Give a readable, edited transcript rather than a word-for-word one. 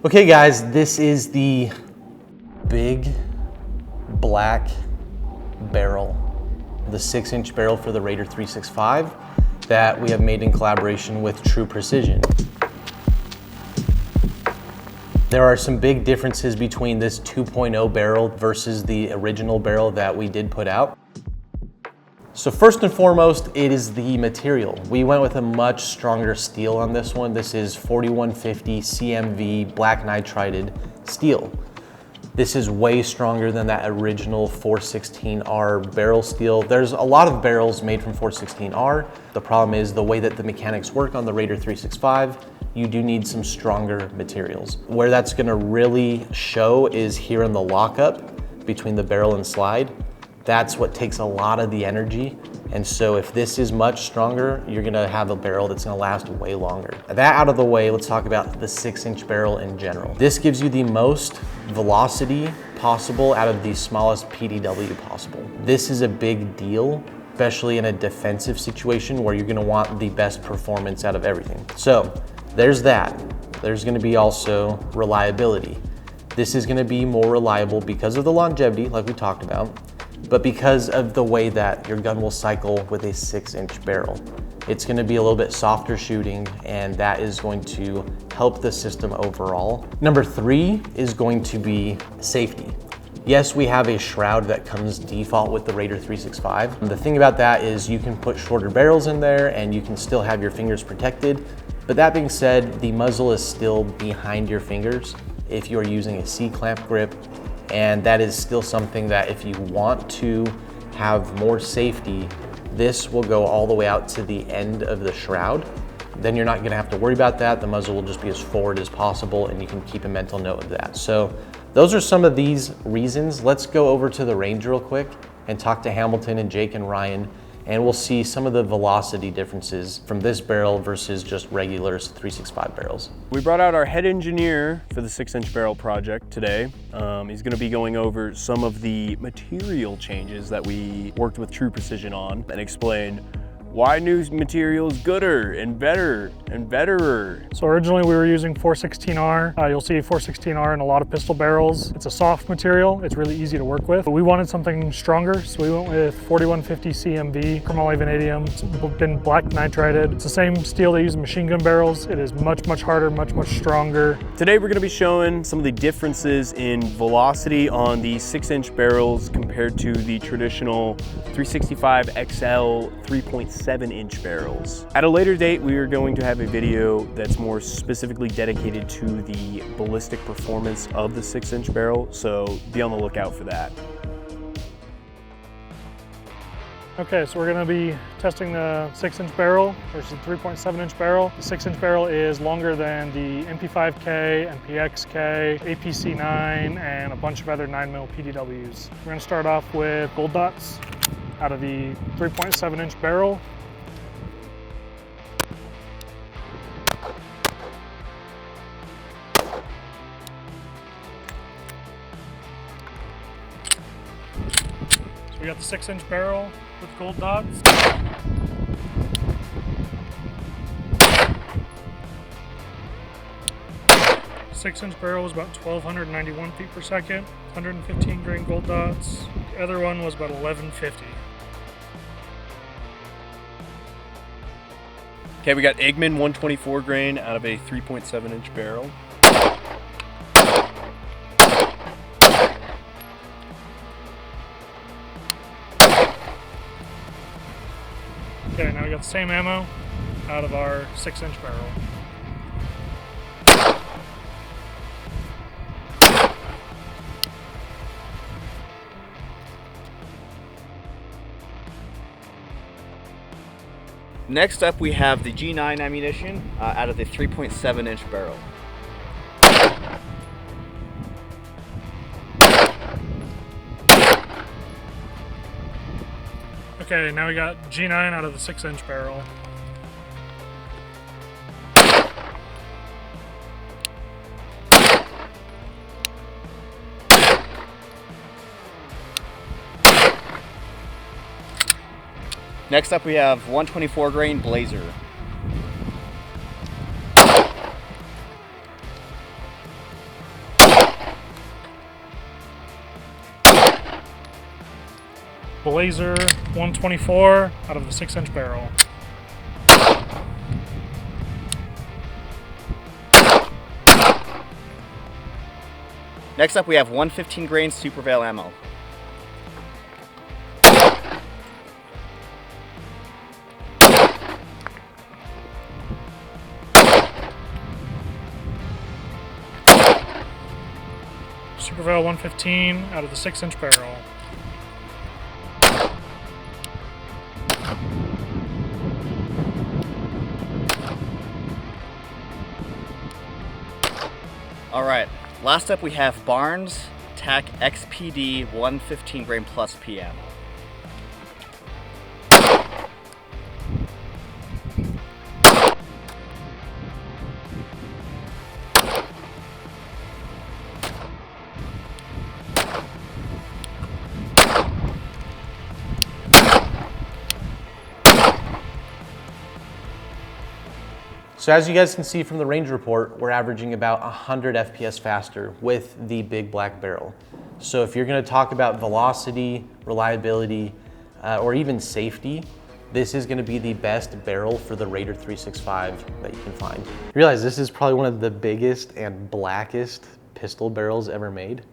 Okay guys, this is the big black barrel, the 6-inch barrel for the Raider 365 that we have made in collaboration with True Precision. There are some big differences between this 2.0 barrel versus the original barrel that we did put out. So first and foremost, it is the material. We went with a much stronger steel on this one. This is 4150 CMV Black Nitrided Steel. This is way stronger than that original 416R barrel steel. There's a lot of barrels made from 416R. The problem is the way that the mechanics work on the Raider 365, you do need some stronger materials. Where that's gonna really show is here in the lockup between the barrel and slide. That's what takes a lot of the energy. And so if this is much stronger, you're gonna have a barrel that's gonna last way longer. That out of the way, let's talk about the 6-inch barrel in general. This gives you the most velocity possible out of the smallest PDW possible. This is a big deal, especially in a defensive situation where you're gonna want the best performance out of everything. So there's that. There's gonna be also reliability. This is gonna be more reliable because of the longevity, like we talked about, but because of the way that your gun will cycle with a 6-inch barrel. It's gonna be a little bit softer shooting, and that is going to help the system overall. Number 3 is going to be safety. Yes, we have a shroud that comes default with the Raider 365. The thing about that is you can put shorter barrels in there and you can still have your fingers protected. But that being said, the muzzle is still behind your fingers if you are using a C-clamp grip. And that is still something that if you want to have more safety, this will go all the way out to the end of the shroud. Then you're not gonna have to worry about that. The muzzle will just be as forward as possible and you can keep a mental note of that. So those are some of these reasons. Let's go over to the range real quick and talk to Hamilton and Jake and Ryan, and we'll see some of the velocity differences from this barrel versus just regular 365 barrels. We brought out our head engineer for the 6-inch barrel project today. He's gonna be going over some of the material changes that we worked with True Precision on and explain why new material is gooder and better and betterer. So originally we were using 416R. You'll see 416R in a lot of pistol barrels. It's a soft material. It's really easy to work with. But we wanted something stronger, so we went with 4150 CMV, chromoly vanadium. It's been black nitrided. It's the same steel they use in machine gun barrels. It is much, much harder, much, much stronger. Today we're gonna be showing some of the differences in velocity on the 6-inch barrels compared to the traditional 365 XL 3.7-inch barrels. At a later date, we are going to have a video that's more specifically dedicated to the ballistic performance of the 6-inch barrel, so be on the lookout for that. Okay, so we're gonna be testing the 6-inch barrel versus the 3.7-inch barrel. The 6-inch barrel is longer than the MP5K, MPXK, APC9, and a bunch of other 9mm PDWs. We're gonna start off with gold dots out of the 3.7-inch barrel. So we got the 6-inch barrel with gold dots. 6-inch barrel was about 1,291 feet per second, 115 grain gold dots. The other one was about 1,150. Okay, we got Eggman 124 grain out of a 3.7-inch barrel. Okay, now we got the same ammo out of our 6-inch barrel. Next up, we have the G9 ammunition out of the 3.7-inch barrel. Okay, now we got G9 out of the 6-inch barrel. Next up, we have 124 grain Blazer. Blazer 124 out of the 6-inch barrel. Next up, we have 115 grain Super Veil ammo. Super Veil 115 out of the 6-inch barrel. All right, last up we have Barnes TAC XPD 115 grain plus PM. So as you guys can see from the range report, we're averaging about 100 FPS faster with the big black barrel. So if you're gonna talk about velocity, reliability, or even safety, this is gonna be the best barrel for the Raider 365 that you can find. You realize this is probably one of the biggest and blackest pistol barrels ever made?